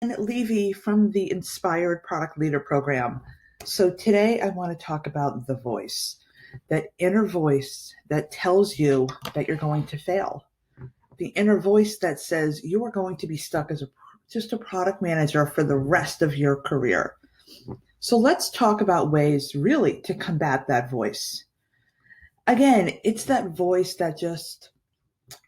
Levy from the Inspired Product Leader Program. So today I want to talk about the voice, that inner voice that tells you that you're going to fail, the inner voice that says you are going to be stuck as just a product manager for the rest of your career. So let's talk about ways really to combat that voice. Again, it's that voice that just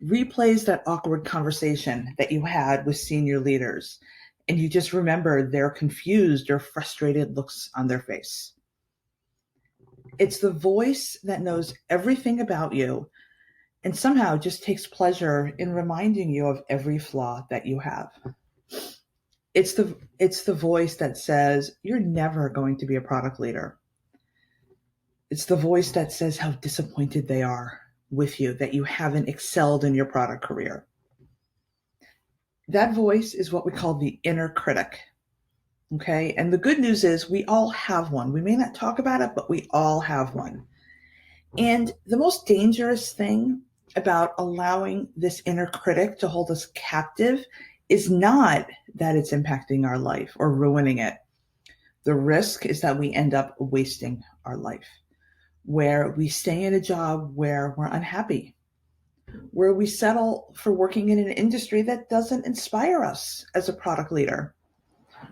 replays that awkward conversation that you had with senior leaders, and you just remember their confused or frustrated looks on their face. It's the voice that knows everything about you and somehow just takes pleasure in reminding you of every flaw that you have. It's the voice that says you're never going to be a product leader. It's the voice that says how disappointed they are with you, that you haven't excelled in your product career. That voice is what we call the inner critic. Okay. And the good news is we all have one. We may not talk about it, but we all have one. And the most dangerous thing about allowing this inner critic to hold us captive is not that it's impacting our life or ruining it. The risk is that we end up wasting our life, where we stay in a job where we're unhappy, where we settle for working in an industry that doesn't inspire us as a product leader.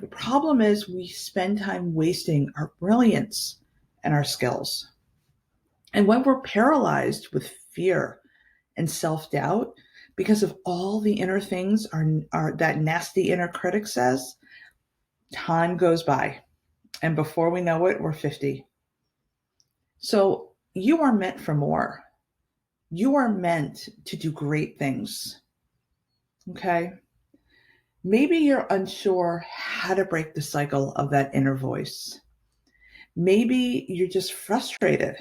The problem is we spend time wasting our brilliance and our skills. And when we're paralyzed with fear and self-doubt because of all the inner things that nasty inner critic says, time goes by. And before we know it, we're 50. So you are meant for more. You are meant to do great things. Okay? Maybe you're unsure how to break the cycle of that inner voice. Maybe you're just frustrated.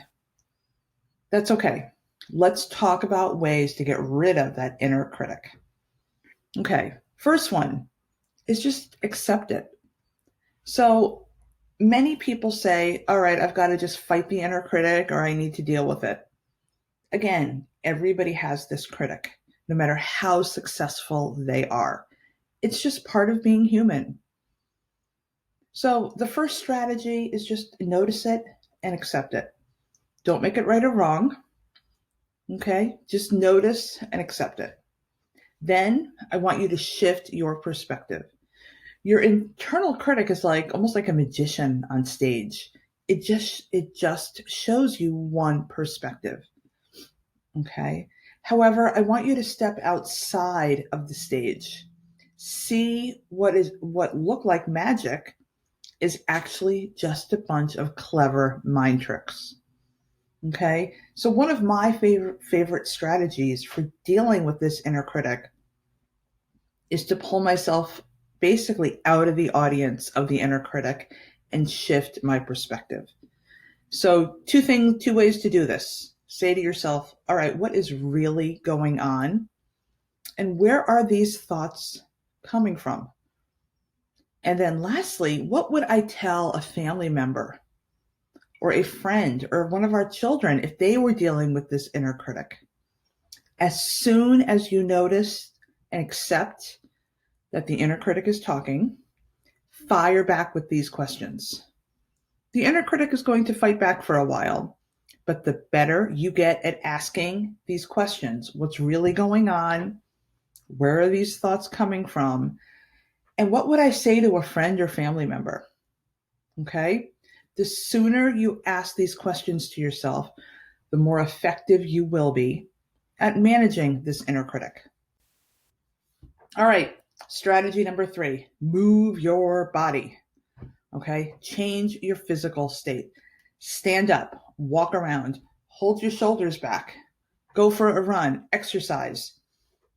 That's okay. Let's talk about ways to get rid of that inner critic. Okay, first one is just accept it. So many people say, all right, I've got to just fight the inner critic or I need to deal with it. Again, everybody has this critic, no matter how successful they are. It's just part of being human. So the first strategy is just notice it and accept it. Don't make it right or wrong. Okay, just notice and accept it. Then I want you to shift your perspective. Your internal critic is almost like a magician on stage. It just shows you one perspective. Okay. However, I want you to step outside of the stage. See what looked like magic is actually just a bunch of clever mind tricks. Okay. So one of my favorite strategies for dealing with this inner critic is to pull myself basically out of the audience of the inner critic and shift my perspective. So two ways to do this. Say to yourself, all right, what is really going on? And where are these thoughts coming from? And then lastly, what would I tell a family member or a friend or one of our children if they were dealing with this inner critic? As soon as you notice and accept that the inner critic is talking, fire back with these questions. The inner critic is going to fight back for a while, but the better you get at asking these questions, what's really going on? Where are these thoughts coming from? And what would I say to a friend or family member? Okay? The sooner you ask these questions to yourself, the more effective you will be at managing this inner critic. All right, strategy number 3, move your body. Okay, change your physical state. Stand up, walk around, hold your shoulders back, go for a run, exercise.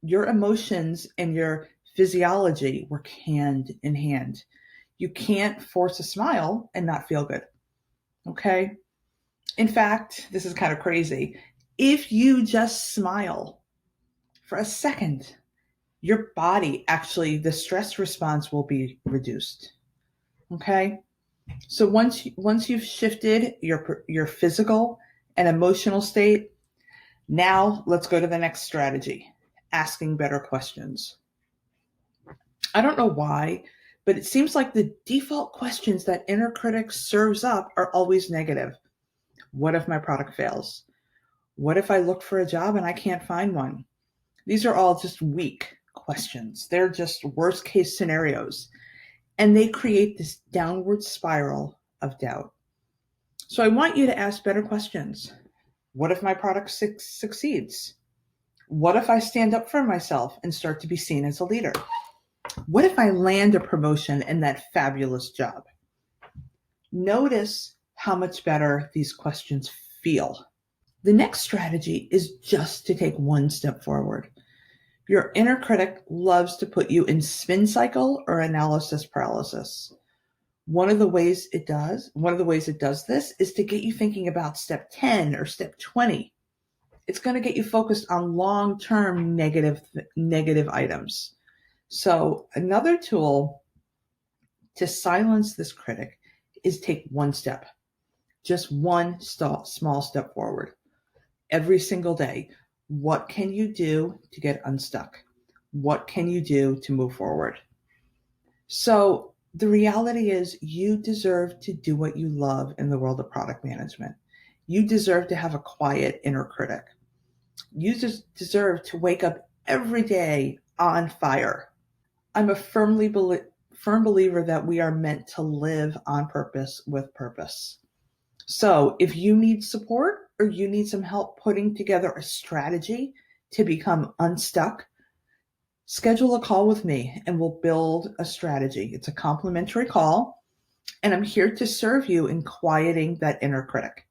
Your emotions and your physiology work hand in hand. You can't force a smile and not feel good. Okay? In fact, this is kind of crazy. If you just smile for a second, your body actually, the stress response will be reduced. Okay? So once you've shifted your physical and emotional state, now let's go to the next strategy, asking better questions. I don't know why, But it seems like the default questions that inner critic serves up are always negative. What if my product fails? What if I look for a job and I can't find one? These are all just weak questions. They're just worst case scenarios. And they create this downward spiral of doubt. So I want you to ask better questions. What if my product succeeds? What if I stand up for myself and start to be seen as a leader? What if I land a promotion in that fabulous job? Notice how much better these questions feel. The next strategy is just to take one step forward. Your inner critic loves to put you in spin cycle or analysis paralysis. One of the ways it does this is to get you thinking about step 10 or step 20. It's going to get you focused on long-term negative items. So another tool to silence this critic is take one step, just one small step forward. Every single day, what can you do to get unstuck? What can you do to move forward? So the reality is you deserve to do what you love in the world of product management. You deserve to have a quiet inner critic. You just deserve to wake up every day on fire. I'm a firm believer that we are meant to live on purpose with purpose. So if you need support or you need some help putting together a strategy to become unstuck, schedule a call with me and we'll build a strategy. It's a complimentary call, and I'm here to serve you in quieting that inner critic.